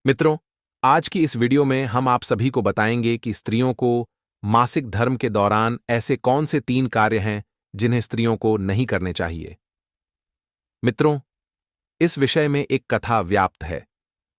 मित्रों, आज की इस वीडियो में हम आप सभी को बताएंगे कि स्त्रियों को मासिक धर्म के दौरान ऐसे कौन से 3 कार्य हैं जिन्हें स्त्रियों को नहीं करने चाहिए। मित्रों, इस विषय में एक कथा व्याप्त है।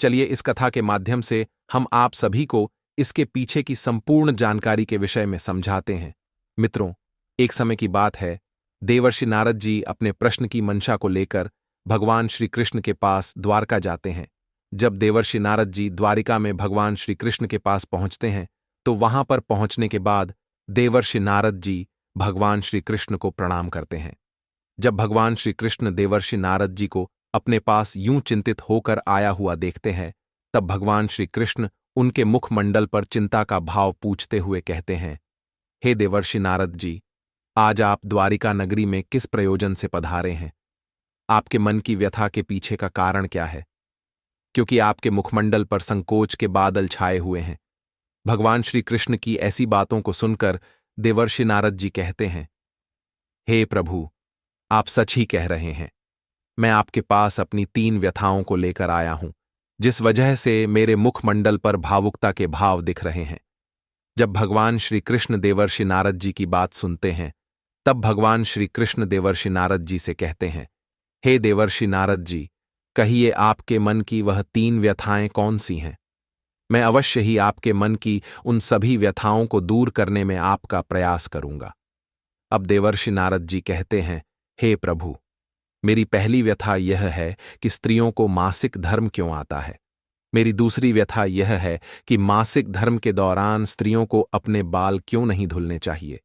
चलिए इस कथा के माध्यम से हम आप सभी को इसके पीछे की संपूर्ण जानकारी के विषय में समझाते हैं। मित्रों, एक समय की बात है, देवर्षि नारद जी अपने प्रश्न की मंशा को लेकर भगवान श्री कृष्ण के पास द्वारका जाते हैं। जब देवर्षि नारद जी द्वारिका में भगवान श्री कृष्ण के पास पहुंचते हैं, तो वहां पर पहुंचने के बाद देवर्षि नारद जी भगवान श्री कृष्ण को प्रणाम करते हैं। जब भगवान श्री कृष्ण देवर्षि नारद जी को अपने पास यूं चिंतित होकर आया हुआ देखते हैं, तब भगवान श्री कृष्ण उनके मुखमंडल पर चिंता का भाव पूछते हुए कहते हैं, हे देवर्षि नारद जी, आज आप द्वारिका नगरी में किस प्रयोजन से पधारे हैं? आपके मन की व्यथा के पीछे का कारण क्या है? क्योंकि आपके मुखमंडल पर संकोच के बादल छाए हुए हैं। भगवान श्री कृष्ण की ऐसी बातों को सुनकर देवर्षि नारद जी कहते हैं, हे प्रभु, आप सच ही कह रहे हैं। मैं आपके पास अपनी 3 व्यथाओं को लेकर आया हूं, जिस वजह से मेरे मुखमंडल पर भावुकता के भाव दिख रहे हैं। जब भगवान श्री कृष्ण देवर्षि नारद जी की बात सुनते हैं, तब भगवान श्री कृष्ण देवर्षि नारद जी से कहते हैं, हे देवर्षि नारद जी, कहिए आपके मन की वह 3 व्यथाएं कौन सी हैं? मैं अवश्य ही आपके मन की उन सभी व्यथाओं को दूर करने में आपका प्रयास करूंगा। अब देवर्षि नारद जी कहते हैं, हे प्रभु, मेरी पहली व्यथा यह है कि स्त्रियों को मासिक धर्म क्यों आता है। मेरी दूसरी व्यथा यह है कि मासिक धर्म के दौरान स्त्रियों को अपने बाल क्यों नहीं धुलने चाहिए।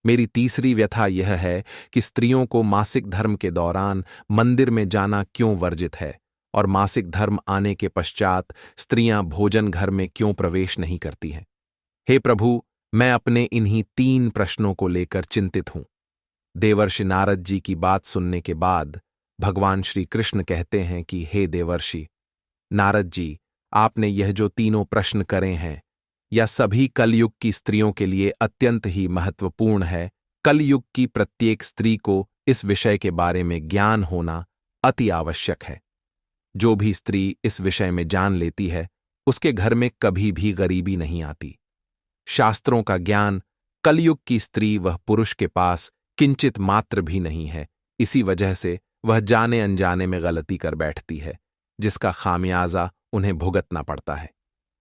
मेरी तीसरी व्यथा यह है कि स्त्रियों को मासिक धर्म के दौरान मंदिर में जाना क्यों वर्जित है, और मासिक धर्म आने के पश्चात स्त्रियां भोजन घर में क्यों प्रवेश नहीं करती हैं। हे प्रभु, मैं अपने इन्हीं 3 प्रश्नों को लेकर चिंतित हूं। देवर्षि नारद जी की बात सुनने के बाद भगवान श्री कृष्ण कहते हैं कि हे देवर्षि नारद जी, आपने यह जो तीनों प्रश्न करे हैं, यह सभी कलयुग की स्त्रियों के लिए अत्यंत ही महत्वपूर्ण है। कलयुग की प्रत्येक स्त्री को इस विषय के बारे में ज्ञान होना अति आवश्यक है। जो भी स्त्री इस विषय में जान लेती है, उसके घर में कभी भी गरीबी नहीं आती। शास्त्रों का ज्ञान कलयुग की स्त्री वह पुरुष के पास किंचित मात्र भी नहीं है। इसी वजह से वह जाने अनजाने में गलती कर बैठती है, जिसका खामियाजा उन्हें भुगतना पड़ता है।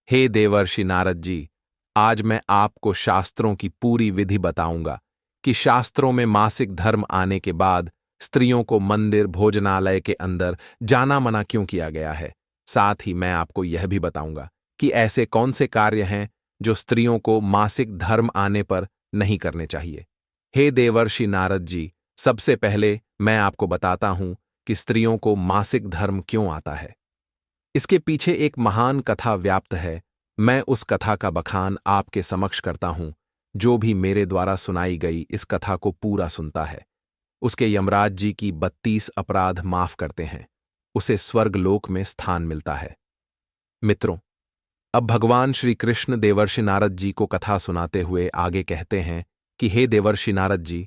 हे देवर्षि नारद जी, आज मैं आपको शास्त्रों की पूरी विधि बताऊंगा कि शास्त्रों में मासिक धर्म आने के बाद स्त्रियों को मंदिर भोजनालय के अंदर जाना मना क्यों किया गया है। साथ ही मैं आपको यह भी बताऊंगा कि ऐसे कौन से कार्य हैं जो स्त्रियों को मासिक धर्म आने पर नहीं करने चाहिए। हे देवर्षि नारद जी, सबसे पहले मैं आपको बताता हूं कि स्त्रियों को मासिक धर्म क्यों आता है। इसके पीछे एक महान कथा व्याप्त है। मैं उस कथा का बखान आपके समक्ष करता हूं। जो भी मेरे द्वारा सुनाई गई इस कथा को पूरा सुनता है, उसके यमराज जी की 32 अपराध माफ करते हैं, उसे स्वर्गलोक में स्थान मिलता है। मित्रों, अब भगवान श्री कृष्ण देवर्षि नारद जी को कथा सुनाते हुए आगे कहते हैं कि हे देवर्षि नारद जी,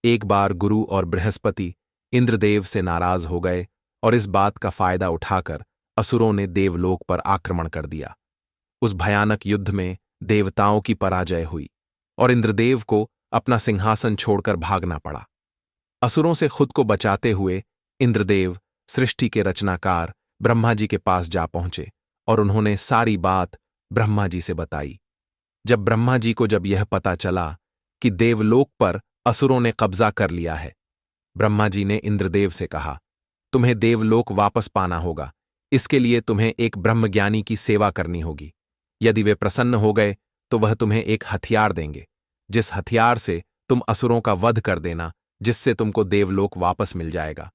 एक बार गुरु और बृहस्पति इंद्रदेव से नाराज हो गए और इस बात का फायदा उठाकर असुरों ने देवलोक पर आक्रमण कर दिया। उस भयानक युद्ध में देवताओं की पराजय हुई और इंद्रदेव को अपना सिंहासन छोड़कर भागना पड़ा। असुरों से खुद को बचाते हुए इंद्रदेव सृष्टि के रचनाकार ब्रह्मा जी के पास जा पहुंचे और उन्होंने सारी बात ब्रह्मा जी से बताई। जब ब्रह्मा जी को यह पता चला कि देवलोक पर असुरों ने कब्जा कर लिया है, ब्रह्मा जी ने इंद्रदेव से कहा, तुम्हें देवलोक वापस पाना होगा। इसके लिए तुम्हें एक ब्रह्मज्ञानी की सेवा करनी होगी। यदि वे प्रसन्न हो गए तो वह तुम्हें एक हथियार देंगे, जिस हथियार से तुम असुरों का वध कर देना, जिससे तुमको देवलोक वापस मिल जाएगा।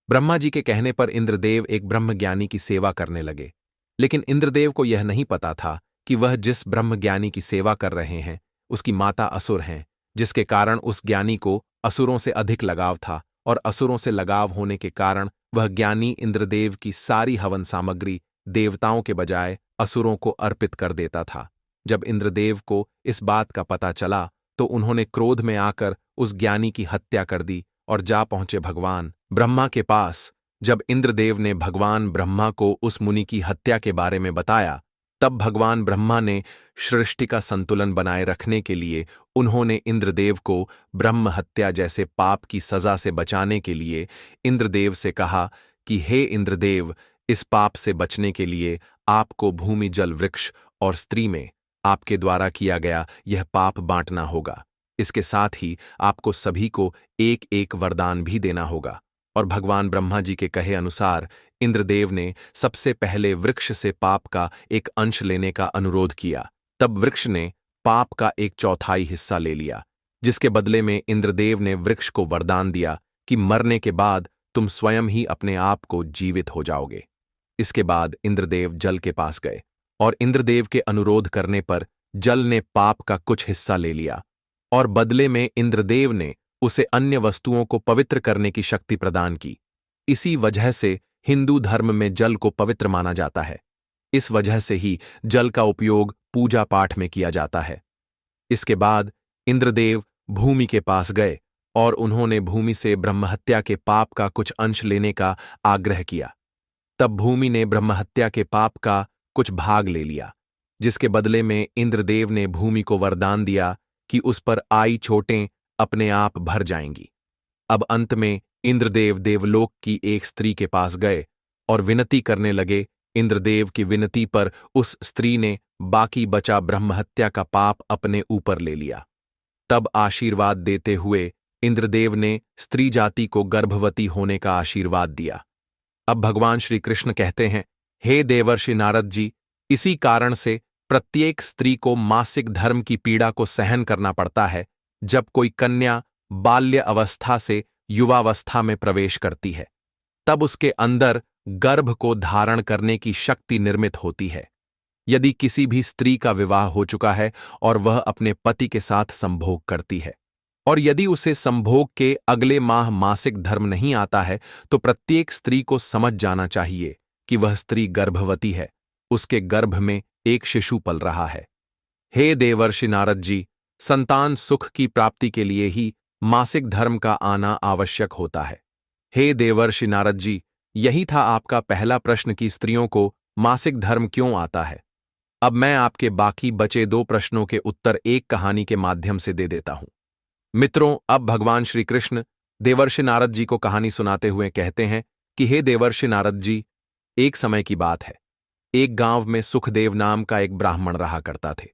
ब्रह्मा जी के कहने पर इंद्रदेव एक ब्रह्मज्ञानी की सेवा करने लगे, लेकिन इंद्रदेव को यह नहीं पता था कि वह जिस ब्रह्मज्ञानी की सेवा कर रहे हैं उसकी माता असुर हैं, जिसके कारण उस ज्ञानी को असुरों से अधिक लगाव था, और असुरों से लगाव होने के कारण वह ज्ञानी इंद्रदेव की सारी हवन सामग्री देवताओं के बजाय असुरों को अर्पित कर देता था। जब इंद्रदेव को इस बात का पता चला तो उन्होंने क्रोध में आकर उस ज्ञानी की हत्या कर दी और जा पहुंचे भगवान ब्रह्मा के पास, जब इंद्रदेव ने भगवान ब्रह्मा को उस मुनि की हत्या के बारे में बताया, तब भगवान ब्रह्मा ने सृष्टि का संतुलन बनाए रखने के लिए उन्होंने इंद्रदेव को ब्रह्म हत्या जैसे पाप की सजा से बचाने के लिए इंद्रदेव से कहा कि हे इंद्रदेव, इस पाप से बचने के लिए आपको भूमि, जल, वृक्ष और स्त्री में आपके द्वारा किया गया यह पाप बांटना होगा। इसके साथ ही आपको सभी को एक एक वरदान भी देना होगा। और भगवान ब्रह्मा जी के कहे अनुसार इंद्रदेव ने सबसे पहले वृक्ष से पाप का एक अंश लेने का अनुरोध किया। तब वृक्ष ने पाप का एक चौथाई हिस्सा ले लिया, जिसके बदले में इंद्रदेव ने वृक्ष को वरदान दिया कि मरने के बाद तुम स्वयं ही अपने आप को जीवित हो जाओगे। इसके बाद इंद्रदेव जल के पास गए और इंद्रदेव के अनुरोध करने पर जल ने पाप का कुछ हिस्सा ले लिया और बदले में इंद्रदेव ने उसे अन्य वस्तुओं को पवित्र करने की शक्ति प्रदान की। इसी वजह से हिंदू धर्म में जल को पवित्र माना जाता है। इस वजह से ही जल का उपयोग पूजा पाठ में किया जाता है। इसके बाद इंद्रदेव भूमि के पास गए और उन्होंने भूमि से ब्रह्महत्या के पाप का कुछ अंश लेने का आग्रह किया। तब भूमि ने ब्रह्महत्या के पाप का कुछ भाग ले लिया, जिसके बदले में इंद्रदेव ने भूमि को वरदान दिया कि उस पर आई चोटें अपने आप भर जाएंगी। अब अंत में इंद्रदेव देवलोक की एक स्त्री के पास गए और विनती करने लगे। इंद्रदेव की विनती पर उस स्त्री ने बाकी बचा ब्रह्महत्या का पाप अपने ऊपर ले लिया। तब आशीर्वाद देते हुए इंद्रदेव ने स्त्री जाति को गर्भवती होने का आशीर्वाद दिया। अब भगवान श्री कृष्ण कहते हैं, हे देवर्षि नारद जी, इसी कारण से प्रत्येक स्त्री को मासिक धर्म की पीड़ा को सहन करना पड़ता है जब कोई कन्या बाल्य अवस्था से युवावस्था में प्रवेश करती है। तब उसके अंदर गर्भ को धारण करने की शक्ति निर्मित होती है। यदि किसी भी स्त्री का विवाह हो चुका है और वह अपने पति के साथ संभोग करती है, और यदि उसे संभोग के अगले माह मासिक धर्म नहीं आता है, तो प्रत्येक स्त्री को समझ जाना चाहिए कि वह स्त्री गर्भवती है, उसके गर्भ में एक शिशु पल रहा है। हे देवर्षि नारद जी, संतान सुख की प्राप्ति के लिए ही मासिक धर्म का आना आवश्यक होता है। हे देवर्षि नारद जी, यही था आपका पहला प्रश्न कि स्त्रियों को मासिक धर्म क्यों आता है। अब मैं आपके बाकी बचे 2 प्रश्नों के उत्तर एक कहानी के माध्यम से दे देता हूं। मित्रों, अब भगवान श्री कृष्ण देवर्षि नारद जी को कहानी सुनाते हुए कहते हैं कि हे देवर्षि नारद जी, एक समय की बात है। एक गांव में सुखदेव नाम का एक ब्राह्मण रहा करता थे।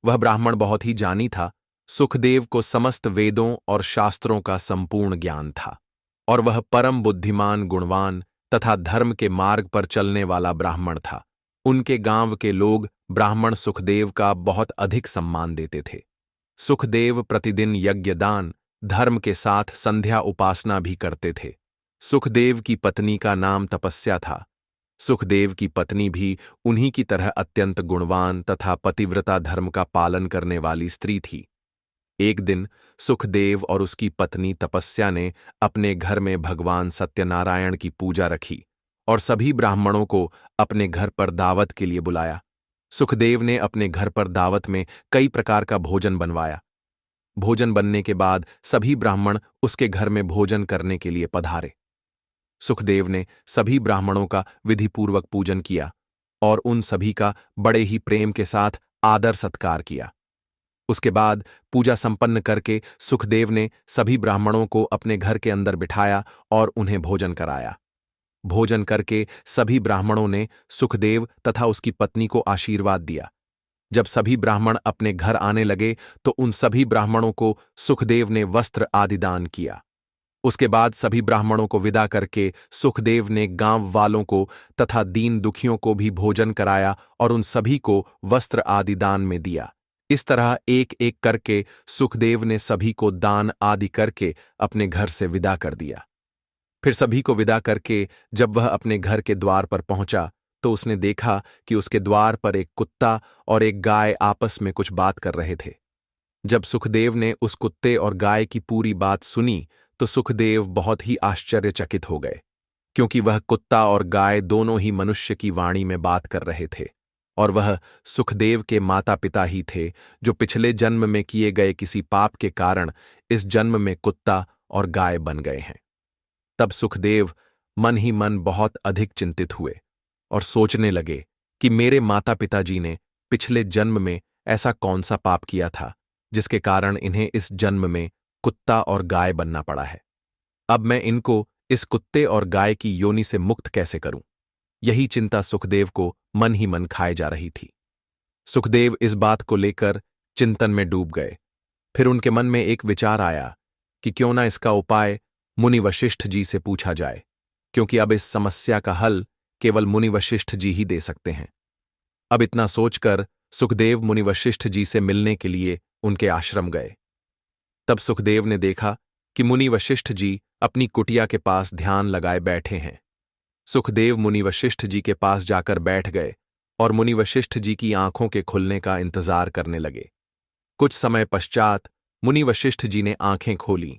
वह ब्राह्मण बहुत ही जानी था। सुखदेव को समस्त वेदों और शास्त्रों का संपूर्ण ज्ञान था और वह परम बुद्धिमान, गुणवान तथा धर्म के मार्ग पर चलने वाला ब्राह्मण था। उनके गांव के लोग ब्राह्मण सुखदेव का बहुत अधिक सम्मान देते थे। सुखदेव प्रतिदिन यज्ञ, दान, धर्म के साथ संध्या उपासना भी करते थे। सुखदेव की पत्नी का नाम तपस्या था। सुखदेव की पत्नी भी उन्हीं की तरह अत्यंत गुणवान तथा पतिव्रता धर्म का पालन करने वाली स्त्री थी। एक दिन सुखदेव और उसकी पत्नी तपस्या ने अपने घर में भगवान सत्यनारायण की पूजा रखी और सभी ब्राह्मणों को अपने घर पर दावत के लिए बुलाया। सुखदेव ने अपने घर पर दावत में कई प्रकार का भोजन बनवाया। भोजन बनने के बाद सभी ब्राह्मण उसके घर में भोजन करने के लिए पधारे। सुखदेव ने सभी ब्राह्मणों का विधिपूर्वक पूजन किया और उन सभी का बड़े ही प्रेम के साथ आदर सत्कार किया। उसके बाद पूजा संपन्न करके सुखदेव ने सभी ब्राह्मणों को अपने घर के अंदर बिठाया और उन्हें भोजन कराया। भोजन करके सभी ब्राह्मणों ने सुखदेव तथा उसकी पत्नी को आशीर्वाद दिया। जब सभी ब्राह्मण अपने घर आने लगे तो उन सभी ब्राह्मणों को सुखदेव ने वस्त्र आदि दान किया। उसके बाद सभी ब्राह्मणों को विदा करके सुखदेव ने गांव वालों को तथा दीन दुखियों को भी भोजन कराया और उन सभी को वस्त्र आदि दान में दिया। इस तरह एक एक करके सुखदेव ने सभी को दान आदि करके अपने घर से विदा कर दिया। फिर सभी को विदा करके जब वह अपने घर के द्वार पर पहुंचा तो उसने देखा कि उसके द्वार पर एक कुत्ता और एक गाय आपस में कुछ बात कर रहे थे। जब सुखदेव ने उस कुत्ते और गाय की पूरी बात सुनी तो सुखदेव बहुत ही आश्चर्यचकित हो गए, क्योंकि वह कुत्ता और गाय दोनों ही मनुष्य की वाणी में बात कर रहे थे और वह सुखदेव के माता पिता ही थे, जो पिछले जन्म में किए गए किसी पाप के कारण इस जन्म में कुत्ता और गाय बन गए हैं। तब सुखदेव मन ही मन बहुत अधिक चिंतित हुए और सोचने लगे कि मेरे माता पिताजी ने पिछले जन्म में ऐसा कौन सा पाप किया था जिसके कारण इन्हें इस जन्म में कुत्ता और गाय बनना पड़ा है। अब मैं इनको इस कुत्ते और गाय की योनि से मुक्त कैसे करूं? यही चिंता सुखदेव को मन ही मन खाए जा रही थी। सुखदेव इस बात को लेकर चिंतन में डूब गए। फिर उनके मन में एक विचार आया कि क्यों ना इसका उपाय मुनि वशिष्ठ जी से पूछा जाए, क्योंकि अब इस समस्या का हल केवल मुनि वशिष्ठ जी ही दे सकते हैं। अब इतना सोचकर सुखदेव मुनि वशिष्ठ जी से मिलने के लिए उनके आश्रम गए। तब सुखदेव ने देखा कि मुनि वशिष्ठ जी अपनी कुटिया के पास ध्यान लगाए बैठे हैं। सुखदेव मुनि वशिष्ठ जी के पास जाकर बैठ गए और मुनि वशिष्ठ जी की आंखों के खुलने का इंतजार करने लगे। कुछ समय पश्चात मुनि वशिष्ठ जी ने आंखें खोलीं।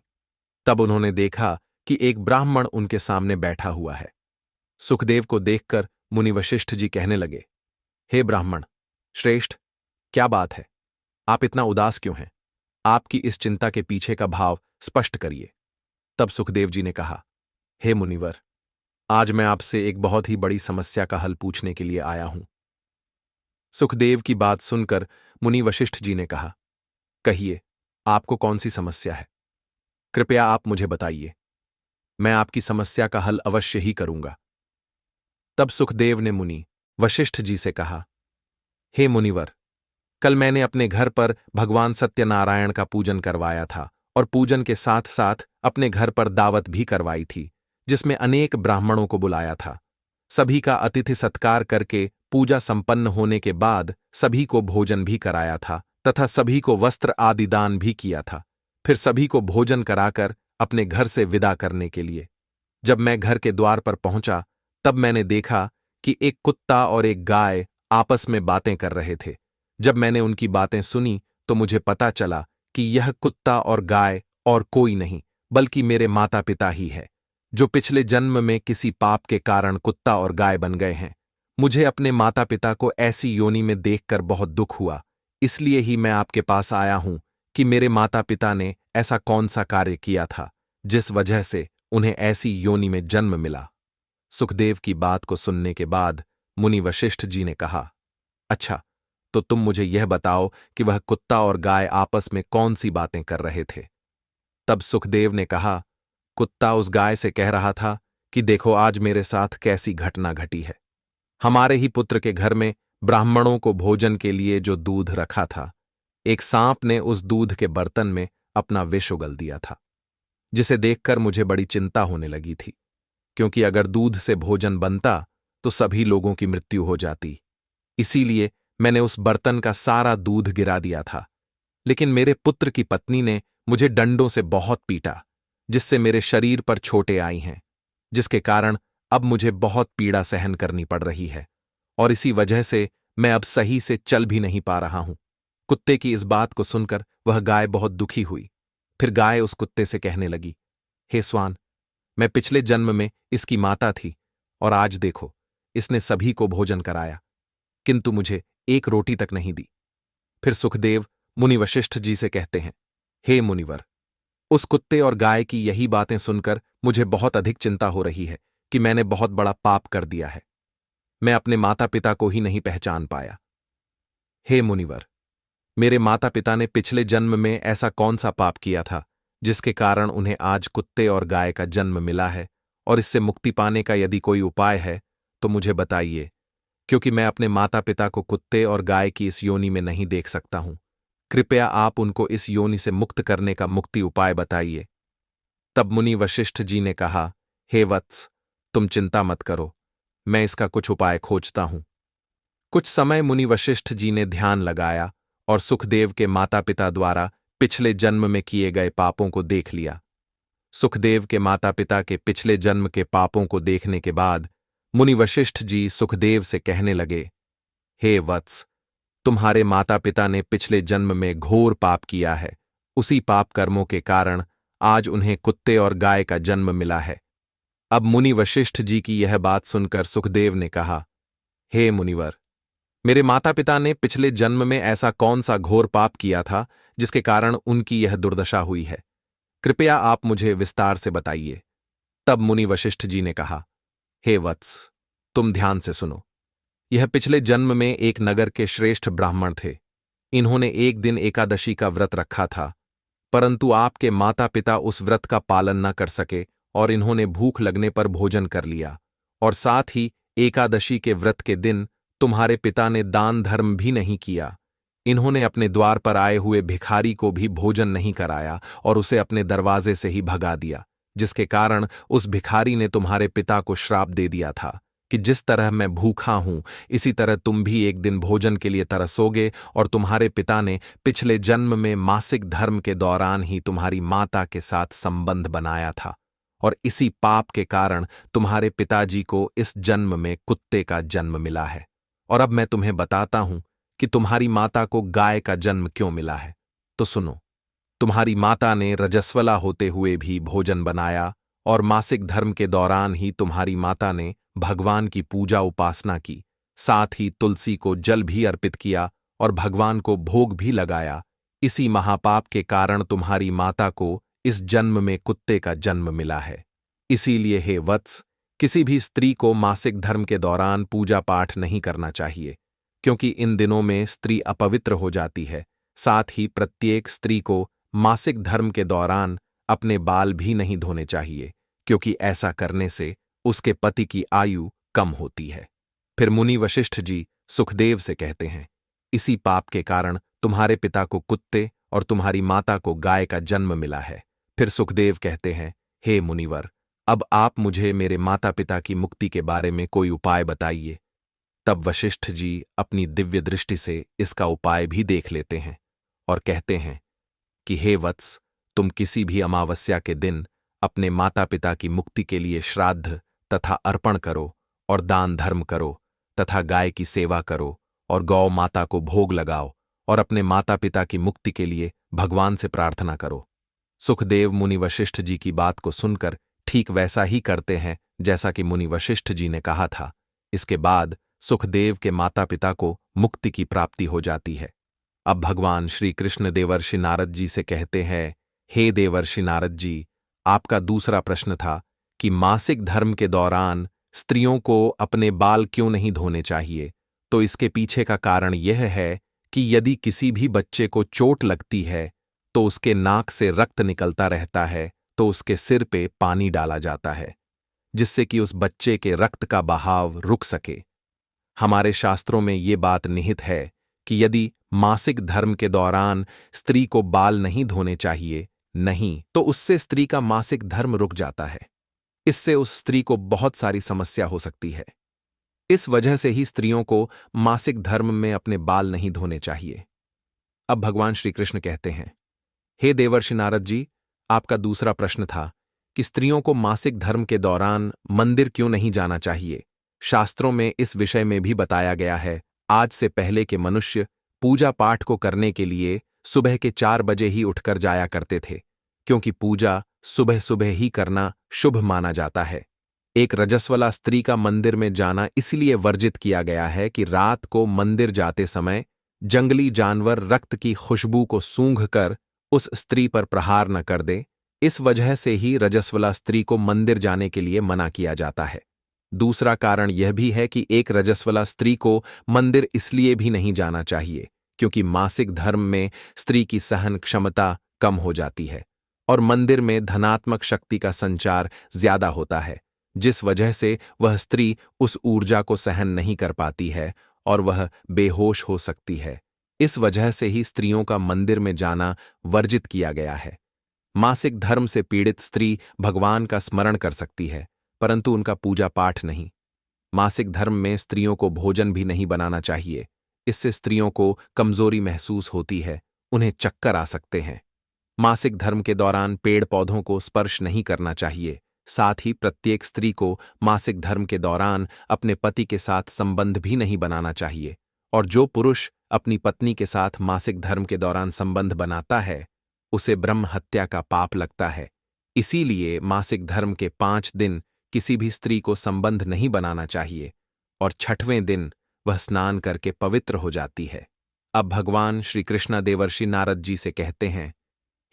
तब उन्होंने देखा कि एक ब्राह्मण उनके सामने बैठा हुआ है। सुखदेव को देखकर मुनि वशिष्ठ जी कहने लगे, हे ब्राह्मण श्रेष्ठ, क्या बात है? आप इतना उदास क्यों हैं? आपकी इस चिंता के पीछे का भाव स्पष्ट करिए। तब सुखदेव जी ने कहा, हे मुनिवर, आज मैं आपसे एक बहुत ही बड़ी समस्या का हल पूछने के लिए आया हूं। सुखदेव की बात सुनकर मुनि वशिष्ठ जी ने कहा, कहिए, आपको कौन सी समस्या है? कृपया आप मुझे बताइए, मैं आपकी समस्या का हल अवश्य ही करूंगा। तब सुखदेव ने मुनि वशिष्ठ जी से कहा, हे मुनिवर, कल मैंने अपने घर पर भगवान सत्यनारायण का पूजन करवाया था और पूजन के साथ साथ अपने घर पर दावत भी करवाई थी, जिसमें अनेक ब्राह्मणों को बुलाया था। सभी का अतिथि सत्कार करके पूजा संपन्न होने के बाद सभी को भोजन भी कराया था तथा सभी को वस्त्र आदि दान भी किया था। फिर सभी को भोजन कराकर अपने घर से विदा करने के लिए जब मैं घर के द्वार पर पहुंचा, तब मैंने देखा कि एक कुत्ता और एक गाय आपस में बातें कर रहे थे। जब मैंने उनकी बातें सुनी तो मुझे पता चला कि यह कुत्ता और गाय और कोई नहीं बल्कि मेरे माता पिता ही है, जो पिछले जन्म में किसी पाप के कारण कुत्ता और गाय बन गए हैं। मुझे अपने माता पिता को ऐसी योनि में देखकर बहुत दुख हुआ, इसलिए ही मैं आपके पास आया हूं कि मेरे माता पिता ने ऐसा कौन सा कार्य किया था जिस वजह से उन्हें ऐसी योनि में जन्म मिला। सुखदेव की बात को सुनने के बाद मुनि वशिष्ठ जी ने कहा, अच्छा, तो तुम मुझे यह बताओ कि वह कुत्ता और गाय आपस में कौन सी बातें कर रहे थे। तब सुखदेव ने कहा, कुत्ता उस गाय से कह रहा था कि देखो आज मेरे साथ कैसी घटना घटी है। हमारे ही पुत्र के घर में ब्राह्मणों को भोजन के लिए जो दूध रखा था, एक सांप ने उस दूध के बर्तन में अपना विष उगल दिया था, जिसे देखकर मुझे बड़ी चिंता होने लगी थी, क्योंकि अगर दूध से भोजन बनता तो सभी लोगों की मृत्यु हो जाती। इसीलिए मैंने उस बर्तन का सारा दूध गिरा दिया था। लेकिन मेरे पुत्र की पत्नी ने मुझे डंडों से बहुत पीटा, जिससे मेरे शरीर पर चोटें आई हैं, जिसके कारण अब मुझे बहुत पीड़ा सहन करनी पड़ रही है और इसी वजह से मैं अब सही से चल भी नहीं पा रहा हूं। कुत्ते की इस बात को सुनकर वह गाय बहुत दुखी हुई। फिर गाय उस कुत्ते से कहने लगी, हे स्वान, मैं पिछले जन्म में इसकी माता थी और आज देखो, इसने सभी को भोजन कराया, किंतु मुझे एक रोटी तक नहीं दी। फिर सुखदेव मुनि वशिष्ठ जी से कहते हैं, हे मुनिवर, उस कुत्ते और गाय की यही बातें सुनकर मुझे बहुत अधिक चिंता हो रही है कि मैंने बहुत बड़ा पाप कर दिया है। मैं अपने माता पिता को ही नहीं पहचान पाया। हे मुनिवर, मेरे माता पिता ने पिछले जन्म में ऐसा कौन सा पाप किया था जिसके कारण उन्हें आज कुत्ते और गाय का जन्म मिला है, और इससे मुक्ति पाने का यदि कोई उपाय है तो मुझे बताइए, क्योंकि मैं अपने माता पिता को कुत्ते और गाय की इस योनि में नहीं देख सकता हूं। कृपया आप उनको इस योनि से मुक्त करने का मुक्ति उपाय बताइए। तब मुनि वशिष्ठ जी ने कहा, हे वत्स, तुम चिंता मत करो, मैं इसका कुछ उपाय खोजता हूं। कुछ समय मुनि वशिष्ठ जी ने ध्यान लगाया और सुखदेव के माता पिता द्वारा पिछले जन्म में किए गए पापों को देख लिया। सुखदेव के माता पिता के पिछले जन्म के पापों को देखने के बाद मुनि वशिष्ठ जी सुखदेव से कहने लगे, हे वत्स, तुम्हारे माता पिता ने पिछले जन्म में घोर पाप किया है। उसी पाप कर्मों के कारण आज उन्हें कुत्ते और गाय का जन्म मिला है। अब मुनि वशिष्ठ जी की यह बात सुनकर सुखदेव ने कहा, हे मुनिवर, मेरे माता पिता ने पिछले जन्म में ऐसा कौन सा घोर पाप किया था जिसके कारण उनकी यह दुर्दशा हुई है? कृपया आप मुझे विस्तार से बताइए। तब मुनि वशिष्ठ जी ने कहा, हे वत्स, तुम ध्यान से सुनो। यह पिछले जन्म में एक नगर के श्रेष्ठ ब्राह्मण थे। इन्होंने एक दिन एकादशी का व्रत रखा था, परंतु आपके माता पिता उस व्रत का पालन न कर सके और इन्होंने भूख लगने पर भोजन कर लिया। और साथ ही एकादशी के व्रत के दिन तुम्हारे पिता ने दान धर्म भी नहीं किया। इन्होंने अपने द्वार पर आए हुए भिखारी को भी भोजन नहीं कराया और उसे अपने दरवाजे से ही भगा दिया, जिसके कारण उस भिखारी ने तुम्हारे पिता को श्राप दे दिया था कि जिस तरह मैं भूखा हूं, इसी तरह तुम भी एक दिन भोजन के लिए तरसोगे। और तुम्हारे पिता ने पिछले जन्म में मासिक धर्म के दौरान ही तुम्हारी माता के साथ संबंध बनाया था, और इसी पाप के कारण तुम्हारे पिताजी को इस जन्म में कुत्ते का जन्म मिला है। और अब मैं तुम्हें बताता हूं कि तुम्हारी माता को गाय का जन्म क्यों मिला है। तो सुनो, तुम्हारी माता ने रजस्वला होते हुए भी भोजन बनाया, और मासिक धर्म के दौरान ही तुम्हारी माता ने भगवान की पूजा उपासना की, साथ ही तुलसी को जल भी अर्पित किया और भगवान को भोग भी लगाया। इसी महापाप के कारण तुम्हारी माता को इस जन्म में कुत्ते का जन्म मिला है। इसीलिए हे वत्स, किसी भी स्त्री को मासिक धर्म के दौरान पूजा पाठ नहीं करना चाहिए, क्योंकि इन दिनों में स्त्री अपवित्र हो जाती है। साथ ही प्रत्येक स्त्री को मासिक धर्म के दौरान अपने बाल भी नहीं धोने चाहिए, क्योंकि ऐसा करने से उसके पति की आयु कम होती है। फिर मुनि वशिष्ठ जी सुखदेव से कहते हैं, इसी पाप के कारण तुम्हारे पिता को कुत्ते और तुम्हारी माता को गाय का जन्म मिला है। फिर सुखदेव कहते हैं, हे मुनिवर, अब आप मुझे मेरे माता पिता की मुक्ति के बारे में कोई उपाय बताइए। तब वशिष्ठ जी अपनी दिव्य दृष्टि से इसका उपाय भी देख लेते हैं और कहते हैं कि हे वत्स, तुम किसी भी अमावस्या के दिन अपने माता पिता की मुक्ति के लिए श्राद्ध तथा अर्पण करो और दान धर्म करो तथा गाय की सेवा करो और गौ माता को भोग लगाओ और अपने माता पिता की मुक्ति के लिए भगवान से प्रार्थना करो। सुखदेव मुनि वशिष्ठ जी की बात को सुनकर ठीक वैसा ही करते हैं जैसा कि मुनि वशिष्ठ जी ने कहा था। इसके बाद सुखदेव के माता पिता को मुक्ति की प्राप्ति हो जाती है। अब भगवान श्री कृष्ण देवर्षि नारद जी से कहते हैं, हे देवर्षि नारद जी, आपका दूसरा प्रश्न था कि मासिक धर्म के दौरान स्त्रियों को अपने बाल क्यों नहीं धोने चाहिए। तो इसके पीछे का कारण यह है कि यदि किसी भी बच्चे को चोट लगती है तो उसके नाक से रक्त निकलता रहता है, तो उसके सिर पे पानी डाला जाता है, जिससे कि उस बच्चे के रक्त का बहाव रुक सके। हमारे शास्त्रों में ये बात निहित है कि यदि मासिक धर्म के दौरान स्त्री को बाल नहीं धोने चाहिए, नहीं तो उससे स्त्री का मासिक धर्म रुक जाता है। इससे उस स्त्री को बहुत सारी समस्या हो सकती है। इस वजह से ही स्त्रियों को मासिक धर्म में अपने बाल नहीं धोने चाहिए। अब भगवान श्री कृष्ण कहते हैं, हे देवर्षि नारद जी, आपका दूसरा प्रश्न था कि स्त्रियों को मासिक धर्म के दौरान मंदिर क्यों नहीं जाना चाहिए। शास्त्रों में इस विषय में भी बताया गया है, आज से पहले के मनुष्य पूजा पाठ को करने के लिए सुबह के 4 बजे ही उठकर जाया करते थे, क्योंकि पूजा सुबह सुबह ही करना शुभ माना जाता है। एक रजस्वला स्त्री का मंदिर में जाना इसलिए वर्जित किया गया है कि रात को मंदिर जाते समय जंगली जानवर रक्त की खुशबू को सूंघकर उस स्त्री पर प्रहार न कर दे। इस वजह से ही रजस्वला स्त्री को मंदिर जाने के लिए मना किया जाता है। दूसरा कारण यह भी है कि एक रजस्वला स्त्री को मंदिर इसलिए भी नहीं जाना चाहिए क्योंकि मासिक धर्म में स्त्री की सहन क्षमता कम हो जाती है और मंदिर में धनात्मक शक्ति का संचार ज्यादा होता है, जिस वजह से वह स्त्री उस ऊर्जा को सहन नहीं कर पाती है और वह बेहोश हो सकती है। इस वजह से ही स्त्रियों का मंदिर में जाना वर्जित किया गया है। मासिक धर्म से पीड़ित स्त्री भगवान का स्मरण कर सकती है, परंतु उनका पूजा पाठ नहीं। मासिक धर्म में स्त्रियों को भोजन भी नहीं बनाना चाहिए। इससे स्त्रियों को कमजोरी महसूस होती है, उन्हें चक्कर आ सकते हैं। मासिक धर्म के दौरान पेड़ पौधों को स्पर्श नहीं करना चाहिए। साथ ही प्रत्येक स्त्री को मासिक धर्म के दौरान अपने पति के साथ संबंध भी नहीं बनाना चाहिए, और जो पुरुष अपनी पत्नी के साथ मासिक धर्म के दौरान संबंध बनाता है उसे ब्रह्म हत्या का पाप लगता है। इसीलिए मासिक धर्म के 5 दिन किसी भी स्त्री को संबंध नहीं बनाना चाहिए और 6वें दिन वह स्नान करके पवित्र हो जाती है। अब भगवान श्री कृष्ण देवर्षि नारद जी से कहते हैं,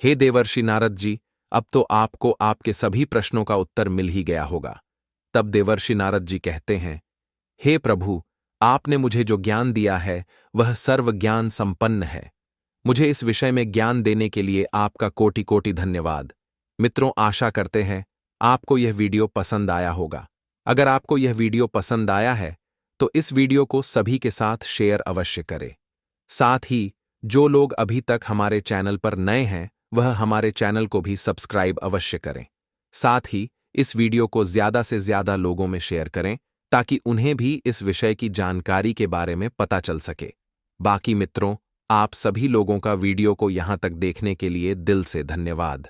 हे देवर्षि नारद जी, अब तो आपको आपके सभी प्रश्नों का उत्तर मिल ही गया होगा। तब देवर्षि नारद जी कहते हैं, हे प्रभु, आपने मुझे जो ज्ञान दिया है वह सर्व ज्ञान संपन्न है। मुझे इस विषय में ज्ञान देने के लिए आपका कोटि कोटि धन्यवाद। मित्रों, आशा करते हैं आपको यह वीडियो पसंद आया होगा। अगर आपको यह वीडियो पसंद आया है तो इस वीडियो को सभी के साथ शेयर अवश्य करें। साथ ही जो लोग अभी तक हमारे चैनल पर नए हैं वह हमारे चैनल को भी सब्सक्राइब अवश्य करें। साथ ही इस वीडियो को ज्यादा से ज्यादा लोगों में शेयर करें ताकि उन्हें भी इस विषय की जानकारी के बारे में पता चल सके। बाकी मित्रों, आप सभी लोगों का वीडियो को यहां तक देखने के लिए दिल से धन्यवाद।